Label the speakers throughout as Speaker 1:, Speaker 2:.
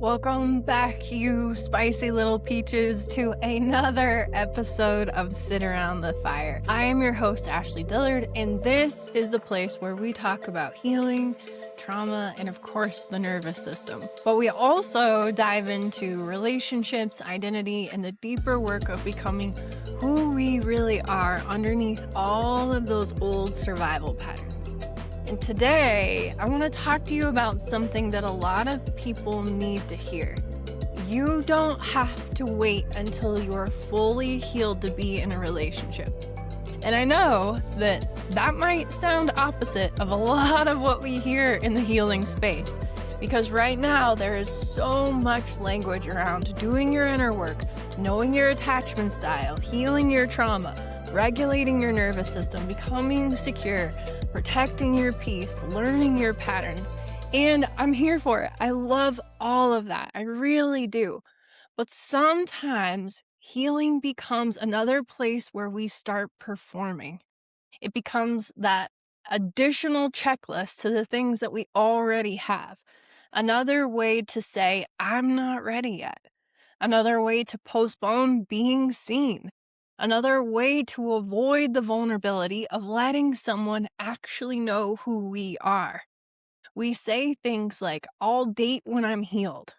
Speaker 1: Welcome back, you spicy little peaches, to another episode of Sit Around the Fire. I am your host, Ashlea Dillard, and this is the place where we talk about healing, trauma, and of course, the nervous system. But we also dive into relationships, identity, and the deeper work of becoming who we really are underneath all of those old survival patterns. And today, I want to talk to you about something that a lot of people need to hear. You don't have to wait until you're fully healed to be in a relationship. And I know that might sound opposite of a lot of what we hear in the healing space, because right now there is so much language around doing your inner work, knowing your attachment style, healing your trauma, regulating your nervous system, becoming secure, protecting your peace, learning your patterns. And I'm here for it. I love all of that. I really do. But sometimes healing becomes another place where we start performing. It becomes that additional checklist to the things that we already have. Another way to say, I'm not ready yet. Another way to postpone being seen. Another way to avoid the vulnerability of letting someone actually know who we are. We say things like, I'll date when I'm healed.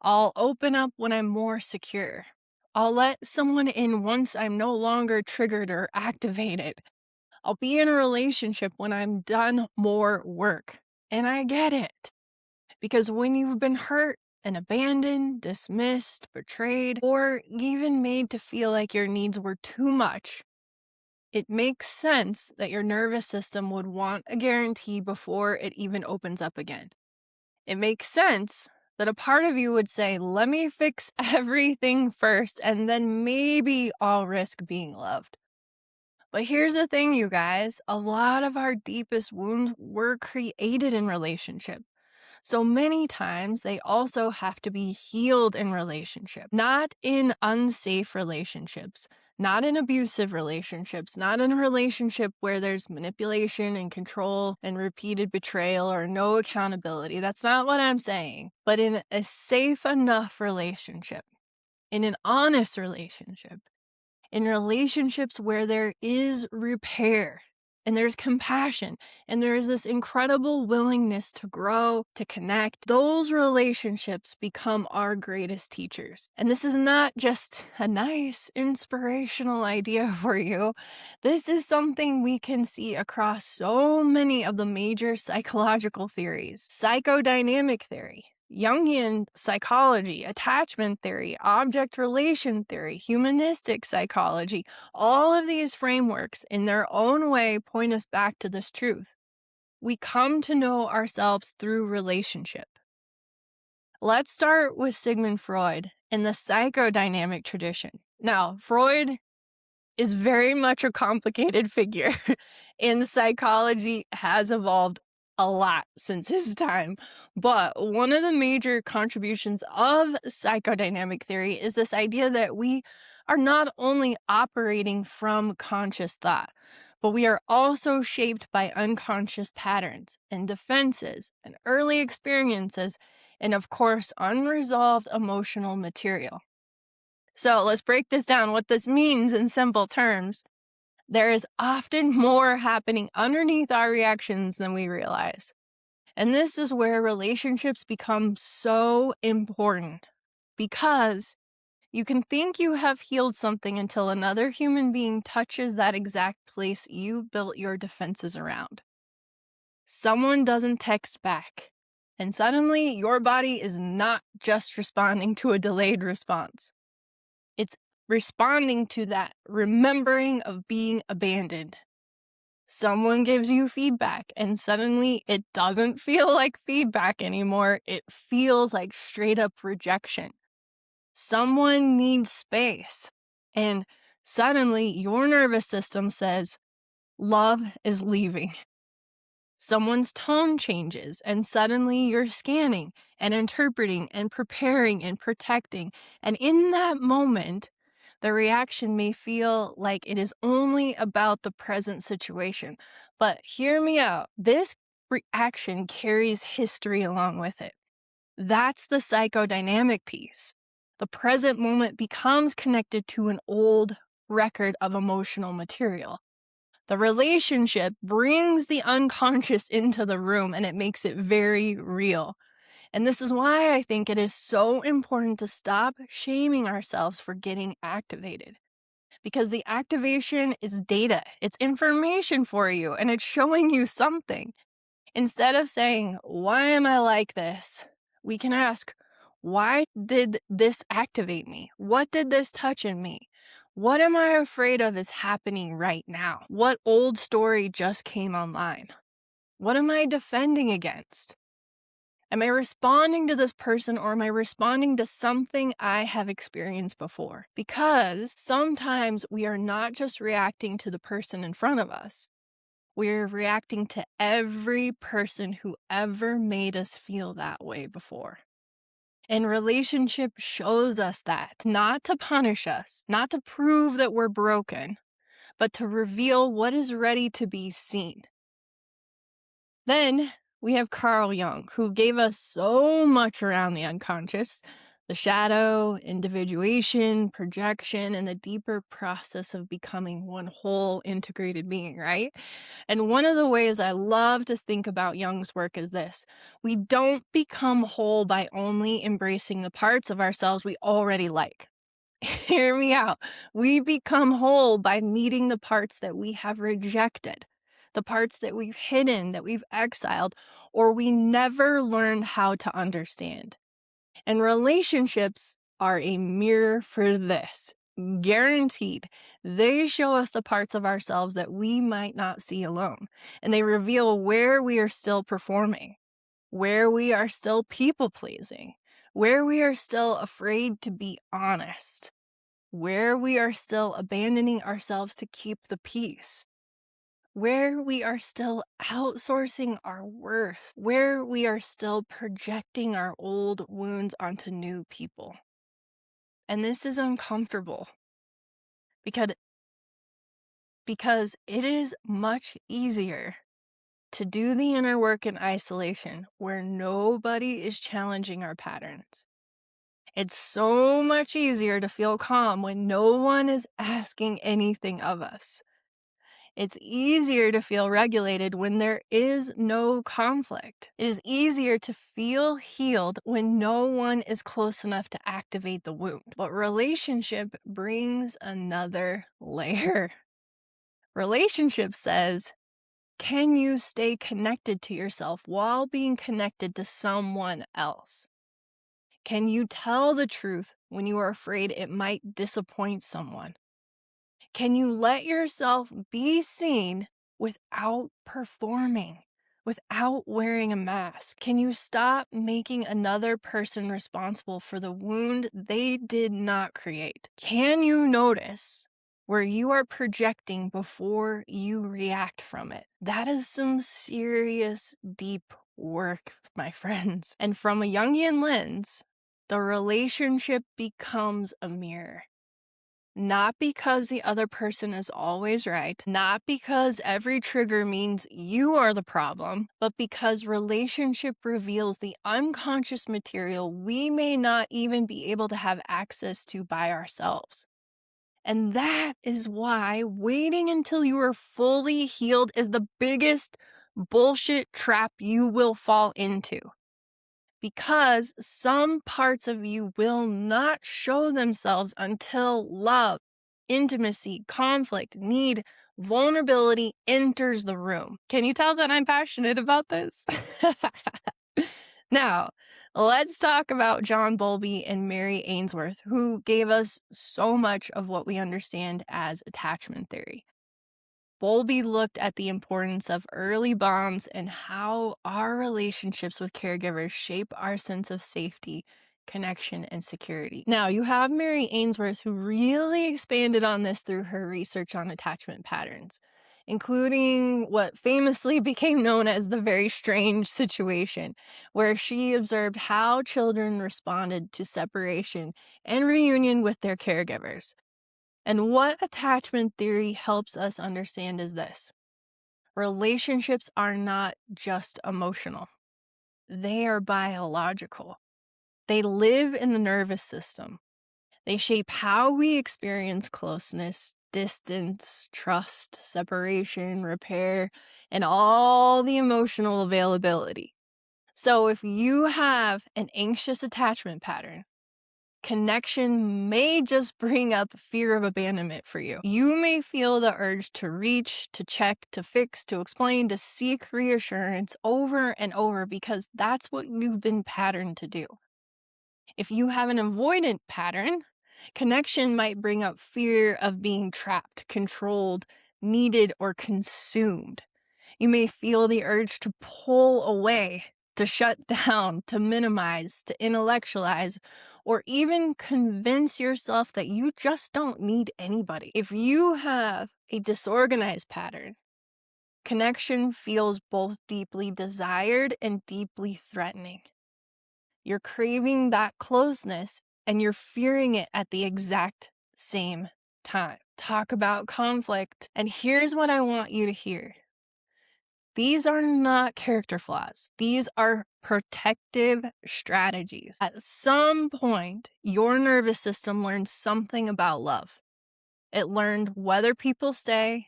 Speaker 1: I'll open up when I'm more secure. I'll let someone in once I'm no longer triggered or activated. I'll be in a relationship when I'm done more work. And I get it. Because when you've been hurt and abandoned, dismissed, betrayed, or even made to feel like your needs were too much, it makes sense that your nervous system would want a guarantee before it even opens up again. It makes sense that a part of you would say, let me fix everything first, and then maybe I'll risk being loved. But here's the thing, you guys, a lot of our deepest wounds were created in relationship. So many times they also have to be healed in relationship, not in unsafe relationships, not in abusive relationships, not in a relationship where there's manipulation and control and repeated betrayal or no accountability. That's not what I'm saying, but in a safe enough relationship, in an honest relationship, in relationships where there is repair and there's compassion and there is this incredible willingness to grow, to connect. Those relationships become our greatest teachers. And this is not just a nice inspirational idea for you. This is something we can see across so many of the major psychological theories. Psychodynamic theory, Jungian psychology, attachment theory, object relation theory, humanistic psychology, all of these frameworks in their own way point us back to this truth. We come to know ourselves through relationship. Let's start with Sigmund Freud and the psychodynamic tradition. Now, Freud is very much a complicated figure, and psychology has evolved a lot since his time. But one of the major contributions of psychodynamic theory is this idea that we are not only operating from conscious thought, but we are also shaped by unconscious patterns and defenses and early experiences, and of course, unresolved emotional material. So let's break this down. What this means in simple terms: there is often more happening underneath our reactions than we realize. And this is where relationships become so important, because you can think you have healed something until another human being touches that exact place you built your defenses around. Someone doesn't text back, and suddenly your body is not just responding to a delayed response. It's responding to that remembering of being abandoned. Someone gives you feedback and suddenly it doesn't feel like feedback anymore. It feels like straight up rejection. Someone needs space and suddenly your nervous system says, love is leaving. Someone's tone changes and suddenly you're scanning and interpreting and preparing and protecting. And in that moment, the reaction may feel like it is only about the present situation. But hear me out. This reaction carries history along with it. That's the psychodynamic piece. The present moment becomes connected to an old record of emotional material. The relationship brings the unconscious into the room and it makes it very real. And this is why I think it is so important to stop shaming ourselves for getting activated. Because the activation is data, it's information for you, and it's showing you something. Instead of saying, why am I like this? We can ask, why did this activate me? What did this touch in me? What am I afraid of is happening right now? What old story just came online? What am I defending against? Am I responding to this person or am I responding to something I have experienced before? Because sometimes we are not just reacting to the person in front of us. We're reacting to every person who ever made us feel that way before. And relationship shows us that, not to punish us, not to prove that we're broken, but to reveal what is ready to be seen. Then we have Carl Jung, who gave us so much around the unconscious, the shadow, individuation, projection, and the deeper process of becoming one whole integrated being, right? And one of the ways I love to think about Jung's work is this: we don't become whole by only embracing the parts of ourselves we already like. Hear me out. We become whole by meeting the parts that we have rejected, the parts that we've hidden, that we've exiled, or we never learned how to understand. And relationships are a mirror for this. Guaranteed. They show us the parts of ourselves that we might not see alone, and they reveal where we are still performing, where we are still people pleasing, where we are still afraid to be honest, where we are still abandoning ourselves to keep the peace, where we are still outsourcing our worth, where we are still projecting our old wounds onto new people. And this is uncomfortable because it is much easier to do the inner work in isolation where nobody is challenging our patterns. It's so much easier to feel calm when no one is asking anything of us. It's easier to feel regulated when there is no conflict. It is easier to feel healed when no one is close enough to activate the wound. But relationship brings another layer. Relationship says, can you stay connected to yourself while being connected to someone else? Can you tell the truth when you are afraid it might disappoint someone? Can you let yourself be seen without performing, without wearing a mask? Can you stop making another person responsible for the wound they did not create? Can you notice where you are projecting before you react from it? That is some serious, deep work, my friends. And from a Jungian lens, the relationship becomes a mirror. Not because the other person is always right, not because every trigger means you are the problem, but because relationship reveals the unconscious material we may not even be able to have access to by ourselves. And that is why waiting until you are fully healed is the biggest bullshit trap you will fall into. Because some parts of you will not show themselves until love, intimacy, conflict, need, vulnerability enters the room. Can you tell that I'm passionate about this? Now, let's talk about John Bowlby and Mary Ainsworth, who gave us so much of what we understand as attachment theory. Bowlby looked at the importance of early bonds and how our relationships with caregivers shape our sense of safety, connection, and security. Now, you have Mary Ainsworth, who really expanded on this through her research on attachment patterns, including what famously became known as the very strange situation, where she observed how children responded to separation and reunion with their caregivers. And what attachment theory helps us understand is this: relationships are not just emotional, they are biological. They live in the nervous system. They shape how we experience closeness, distance, trust, separation, repair, and all the emotional availability. So if you have an anxious attachment pattern, connection may just bring up fear of abandonment for you. You may feel the urge to reach, to check, to fix, to explain, to seek reassurance over and over because that's what you've been patterned to do. If you have an avoidant pattern, connection might bring up fear of being trapped, controlled, needed, or consumed. You may feel the urge to pull away, to shut down, to minimize, to intellectualize, or even convince yourself that you just don't need anybody. If you have a disorganized pattern, connection feels both deeply desired and deeply threatening. You're craving that closeness and you're fearing it at the exact same time. Talk about conflict. And here's what I want you to hear. These are not character flaws. These are protective strategies. At some point, your nervous system learned something about love. It learned whether people stay.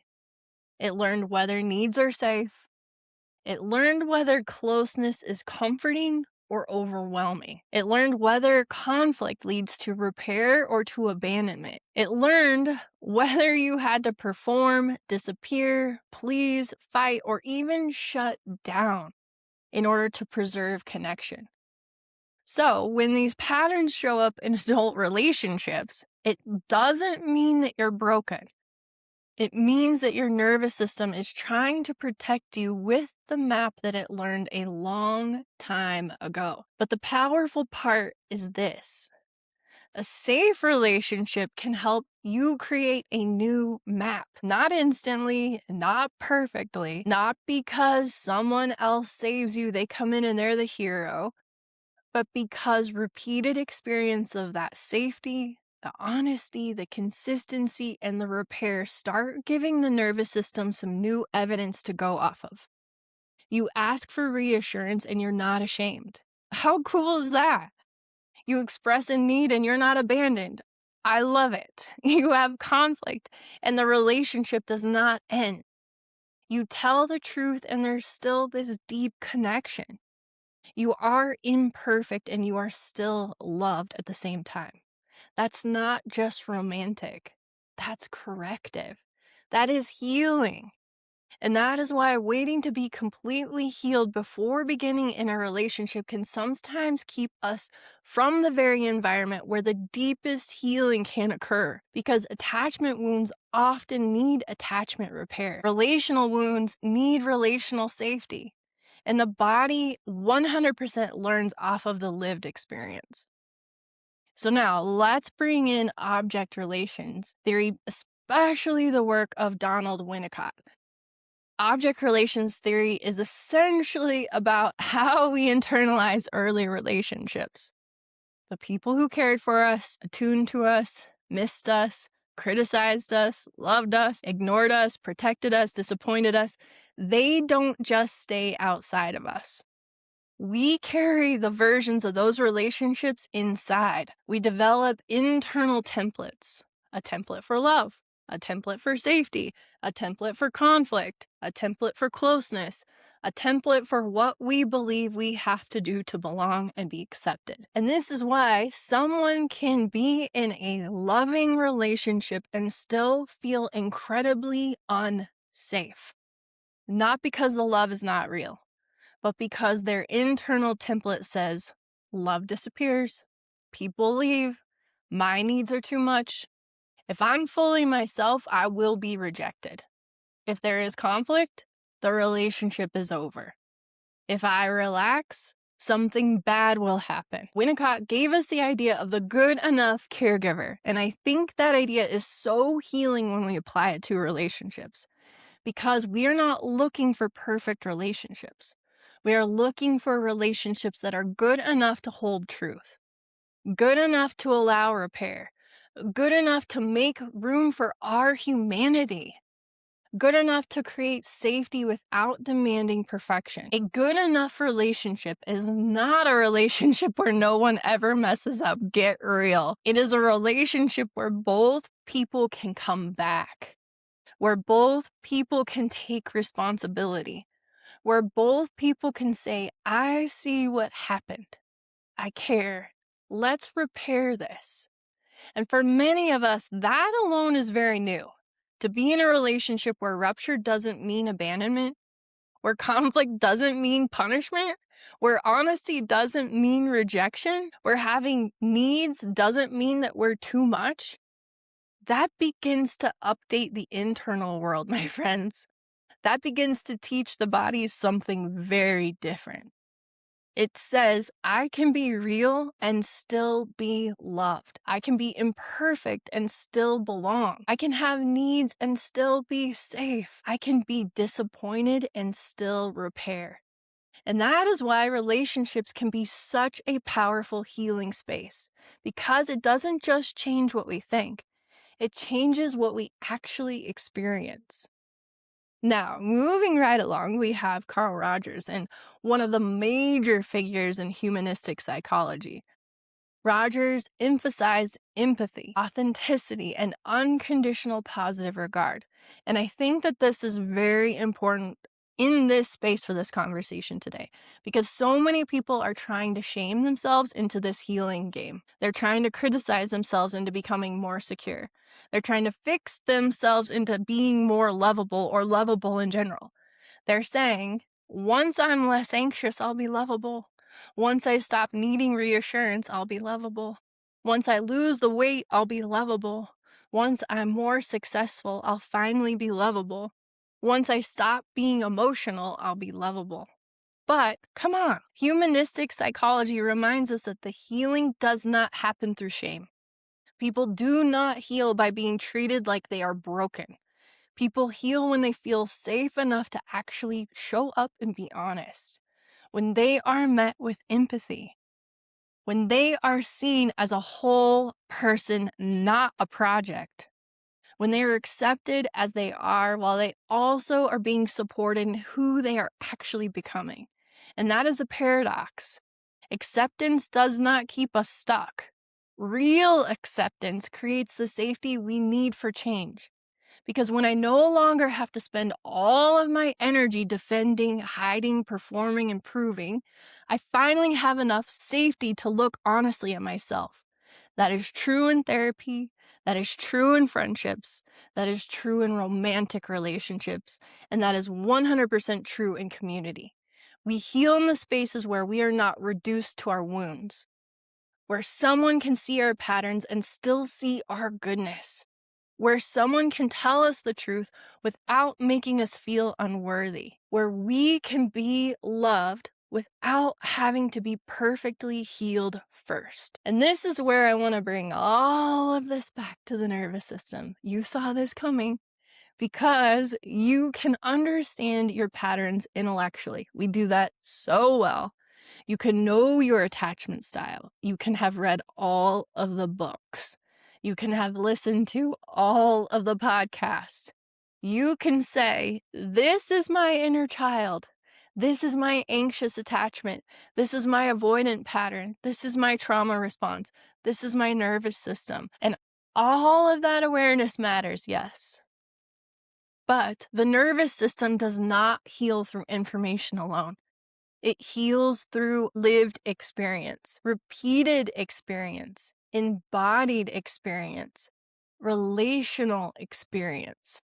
Speaker 1: It learned whether needs are safe. It learned whether closeness is comforting or overwhelming. It learned whether conflict leads to repair or to abandonment. It learned whether you had to perform, disappear, please, fight, or even shut down in order to preserve connection. So when these patterns show up in adult relationships, it doesn't mean that you're broken. It means that your nervous system is trying to protect you with the map that it learned a long time ago. But the powerful part is this. A safe relationship can help you create a new map. Not instantly, not perfectly, not because someone else saves you, they come in and they're the hero, but because repeated experience of that safety, the honesty, the consistency, and the repair start giving the nervous system some new evidence to go off of. You ask for reassurance and you're not ashamed. How cool is that? You express a need and you're not abandoned. I love it. You have conflict and the relationship does not end. You tell the truth and there's still this deep connection. You are imperfect and you are still loved at the same time. That's not just romantic. That's corrective. That is healing. And that is why waiting to be completely healed before beginning in a relationship can sometimes keep us from the very environment where the deepest healing can occur. Because attachment wounds often need attachment repair. Relational wounds need relational safety. And the body 100% learns off of the lived experience. So now let's bring in object relations theory, especially the work of Donald Winnicott. Object relations theory is essentially about how we internalize early relationships. The people who cared for us, attuned to us, missed us, criticized us, loved us, ignored us, protected us, disappointed us, they don't just stay outside of us. We carry the versions of those relationships inside. We develop internal templates, a template for love, a template for safety, a template for conflict, a template for closeness, a template for what we believe we have to do to belong and be accepted. And this is why someone can be in a loving relationship and still feel incredibly unsafe. Not because the love is not real, but because their internal template says, love disappears, people leave, my needs are too much. If I'm fully myself, I will be rejected. If there is conflict, the relationship is over. If I relax, something bad will happen. Winnicott gave us the idea of the good enough caregiver, and I think that idea is so healing when we apply it to relationships, because we are not looking for perfect relationships. We are looking for relationships that are good enough to hold truth, good enough to allow repair, good enough to make room for our humanity. good enough to create safety without demanding perfection. A good enough relationship is not a relationship where no one ever messes up. Get real. It is a relationship where both people can come back, where both people can take responsibility, where both people can say, I see what happened. I care. Let's repair this. And for many of us, that alone is very new. To be in a relationship where rupture doesn't mean abandonment, where conflict doesn't mean punishment, where honesty doesn't mean rejection, where having needs doesn't mean that we're too much, that begins to update the internal world, my friends. That begins to teach the body something very different. It says, I can be real and still be loved. I can be imperfect and still belong. I can have needs and still be safe. I can be disappointed and still repair. And that is why relationships can be such a powerful healing space, because it doesn't just change what we think, it changes what we actually experience. Now, moving right along, we have Carl Rogers, and one of the major figures in humanistic psychology. Rogers emphasized empathy, authenticity, and unconditional positive regard. And I think that this is very important in this space for this conversation today, because so many people are trying to shame themselves into this healing game. They're trying to criticize themselves into becoming more secure. They're trying to fix themselves into being more lovable or lovable in general. They're saying, once I'm less anxious, I'll be lovable. Once I stop needing reassurance, I'll be lovable. Once I lose the weight, I'll be lovable. Once I'm more successful, I'll finally be lovable. Once I stop being emotional, I'll be lovable. But come on, humanistic psychology reminds us that the healing does not happen through shame. People do not heal by being treated like they are broken. People heal when they feel safe enough to actually show up and be honest, when they are met with empathy, when they are seen as a whole person, not a project, when they are accepted as they are while they also are being supported in who they are actually becoming. And that is the paradox. Acceptance does not keep us stuck. Real acceptance creates the safety we need for change. Because when I no longer have to spend all of my energy defending, hiding, performing, and proving, I finally have enough safety to look honestly at myself. That is true in therapy. That is true in friendships. That is true in romantic relationships. And that is 100% true in community. We heal in the spaces where we are not reduced to our wounds, where someone can see our patterns and still see our goodness, where someone can tell us the truth without making us feel unworthy, where we can be loved without having to be perfectly healed first. And this is where I want to bring all of this back to the nervous system. You saw this coming, because you can understand your patterns intellectually. We do that so well. You can know your attachment style. You can have read all of the books. You can have listened to all of the podcasts. You can say, this is my inner child. This is my anxious attachment. This is my avoidant pattern. This is my trauma response. This is my nervous system. And all of that awareness matters, yes. But the nervous system does not heal through information alone. It heals through lived experience, repeated experience, embodied experience, relational experience.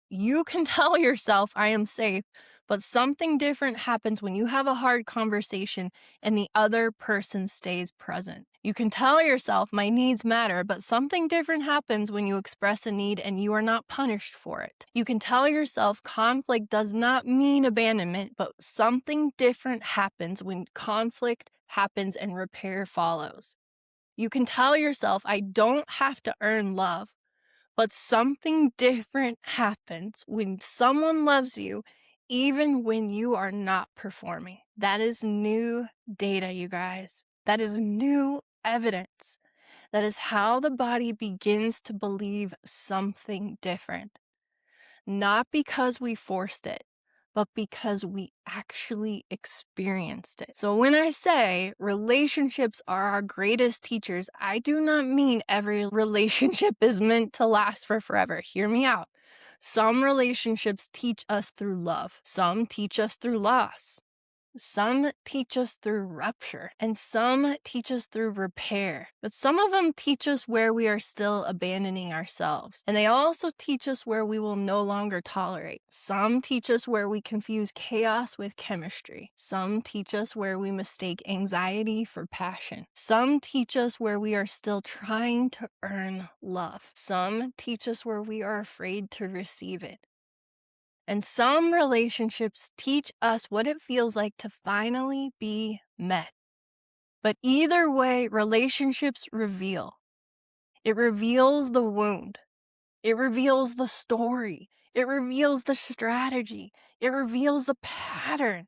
Speaker 1: You can tell yourself, I am safe, but something different happens when you have a hard conversation and the other person stays present. You can tell yourself, my needs matter, but something different happens when you express a need and you are not punished for it. You can tell yourself, conflict does not mean abandonment, but something different happens when conflict happens and repair follows. You can tell yourself, I don't have to earn love, but something different happens when someone loves you, even when you are not performing. That is new data, you guys. That is new evidence. That is how the body begins to believe something different. not because we forced it, but because we actually experienced it. So when I say relationships are our greatest teachers, I do not mean every relationship is meant to last for forever. Hear me out. Some relationships teach us through love. Some teach us through loss. Some teach us through rupture, and some teach us through repair. But some of them teach us where we are still abandoning ourselves. And they also teach us where we will no longer tolerate. Some teach us where we confuse chaos with chemistry. Some teach us where we mistake anxiety for passion. Some teach us where we are still trying to earn love. Some teach us where we are afraid to receive it. And some relationships teach us what it feels like to finally be met. But either way, relationships reveal. It reveals the wound. It reveals the story. It reveals the strategy. It reveals the pattern.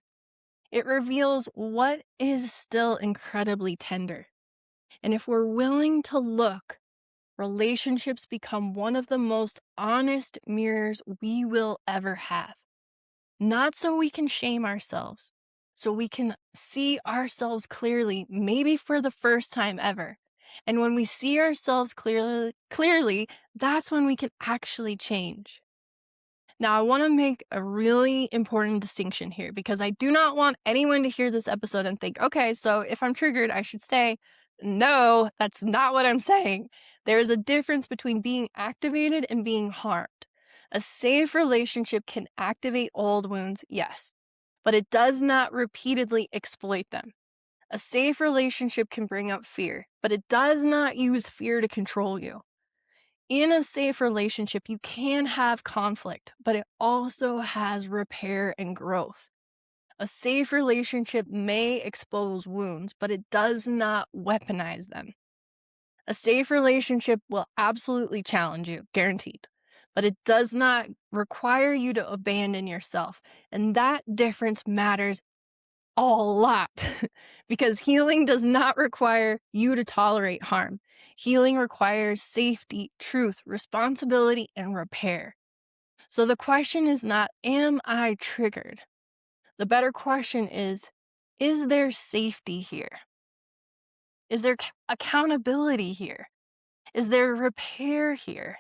Speaker 1: It reveals what is still incredibly tender. And if we're willing to look, relationships become one of the most honest mirrors we will ever have. Not so we can shame ourselves, so we can see ourselves clearly, maybe for the first time ever. And when we see ourselves clearly, that's when we can actually change. Now, I want to make a really important distinction here because I do not want anyone to hear this episode and think, okay, so if I'm triggered, I should stay. No, that's not what I'm saying. There is a difference between being activated and being harmed. A safe relationship can activate old wounds, yes, but it does not repeatedly exploit them. A safe relationship can bring up fear, but it does not use fear to control you. In a safe relationship, you can have conflict, but it also has repair and growth. A safe relationship may expose wounds, but it does not weaponize them. A safe relationship will absolutely challenge you, guaranteed, but it does not require you to abandon yourself. And that difference matters a lot because healing does not require you to tolerate harm. Healing requires safety, truth, responsibility, and repair. So the question is not, am I triggered? The better question is there safety here? Is there accountability here? Is there repair here?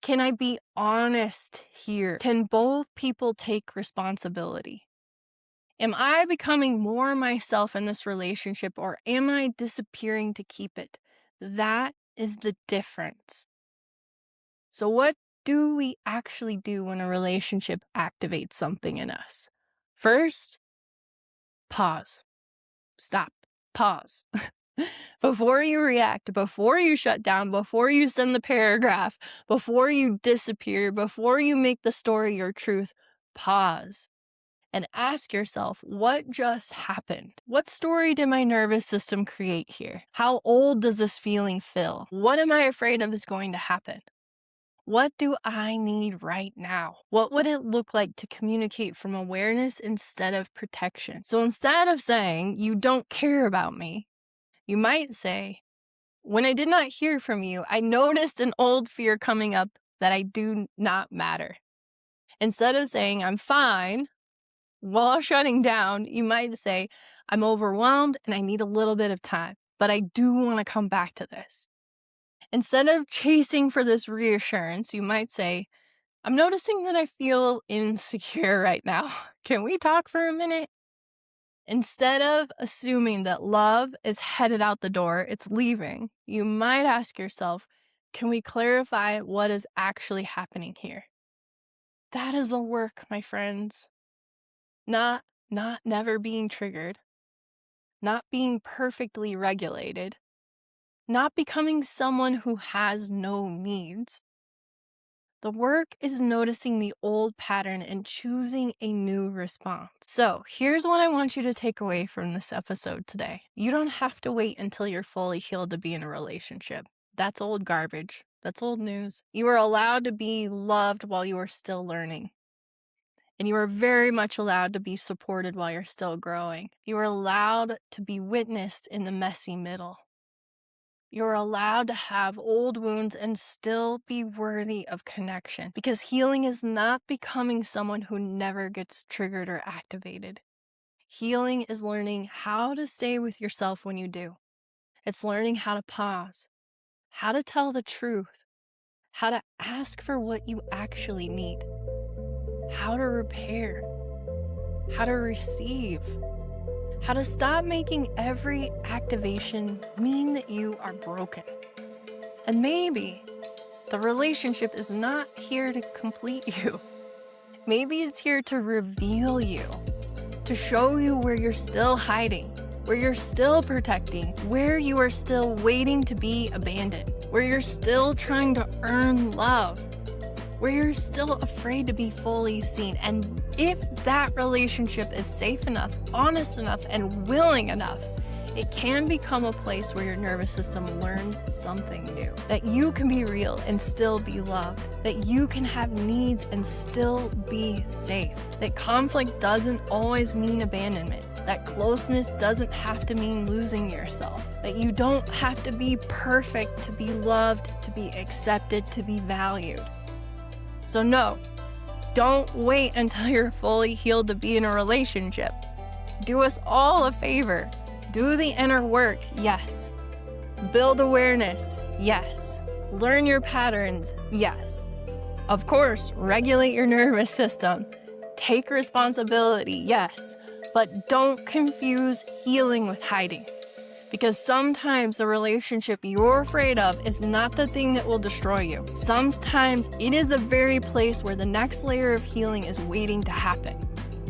Speaker 1: Can I be honest here? Can both people take responsibility? Am I becoming more myself in this relationship, or am I disappearing to keep it? That is the difference. So what do we actually do when a relationship activates something in us? First, pause. Stop. Pause. Before you react, before you shut down, before you send the paragraph, before you disappear, before you make the story your truth, pause. And ask yourself, what just happened? What story did my nervous system create here? How old does this feeling feel? What am I afraid of is going to happen? What do I need right now? What would it look like to communicate from awareness instead of protection? So instead of saying, you don't care about me, you might say, when I did not hear from you, I noticed an old fear coming up that I do not matter. Instead of saying, I'm fine, while shutting down, you might say, I'm overwhelmed and I need a little bit of time, but I do want to come back to this. Instead of chasing for this reassurance, you might say, I'm noticing that I feel insecure right now. Can we talk for a minute? Instead of assuming that love is headed out the door, it's leaving, you might ask yourself, can we clarify what is actually happening here? That is the work, my friends. Not never being triggered, not being perfectly regulated, not becoming someone who has no needs. The work is noticing the old pattern and choosing a new response. So here's what I want you to take away from this episode today. You don't have to wait until you're fully healed to be in a relationship. That's old garbage. That's old news. You are allowed to be loved while you are still learning. And you are very much allowed to be supported while you're still growing. You are allowed to be witnessed in the messy middle. You're allowed to have old wounds and still be worthy of connection, because healing is not becoming someone who never gets triggered or activated. Healing is learning how to stay with yourself when you do. It's learning how to pause, how to tell the truth, how to ask for what you actually need, how to repair, how to receive, how to stop making every activation mean that you are broken. And maybe the relationship is not here to complete you. Maybe it's here to reveal you, to show you where you're still hiding, where you're still protecting, where you are still waiting to be abandoned, where you're still trying to earn love, where you're still afraid to be fully seen. And if that relationship is safe enough, honest enough, and willing enough, it can become a place where your nervous system learns something new. That you can be real and still be loved. That you can have needs and still be safe. That conflict doesn't always mean abandonment. That closeness doesn't have to mean losing yourself. That you don't have to be perfect to be loved, to be accepted, to be valued. So no, don't wait until you're fully healed to be in a relationship. Do us all a favor. Do the inner work, yes. Build awareness, yes. Learn your patterns, yes. Of course, regulate your nervous system. Take responsibility, yes. But don't confuse healing with hiding. Because sometimes the relationship you're afraid of is not the thing that will destroy you. Sometimes it is the very place where the next layer of healing is waiting to happen.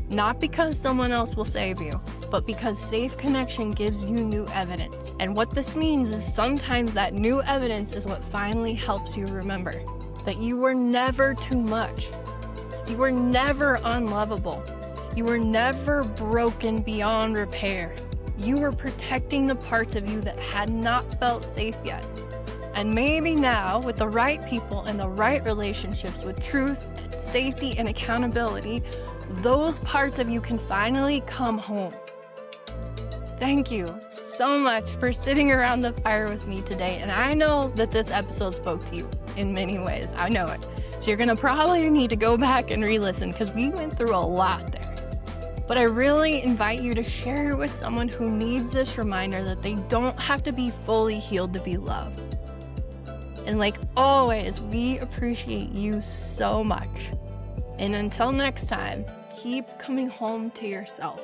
Speaker 1: Not because someone else will save you, but because safe connection gives you new evidence. And what this means is sometimes that new evidence is what finally helps you remember that you were never too much. You were never unlovable. You were never broken beyond repair. You were protecting the parts of you that had not felt safe yet. And maybe now, with the right people and the right relationships, with truth, safety, and accountability, those parts of you can finally come home. Thank you so much for sitting around the fire with me today. And I know that this episode spoke to you in many ways. I know it. So you're gonna probably need to go back and re-listen because we went through a lot there. But I really invite you to share it with someone who needs this reminder that they don't have to be fully healed to be loved. And like always, we appreciate you so much. And until next time, keep coming home to yourself.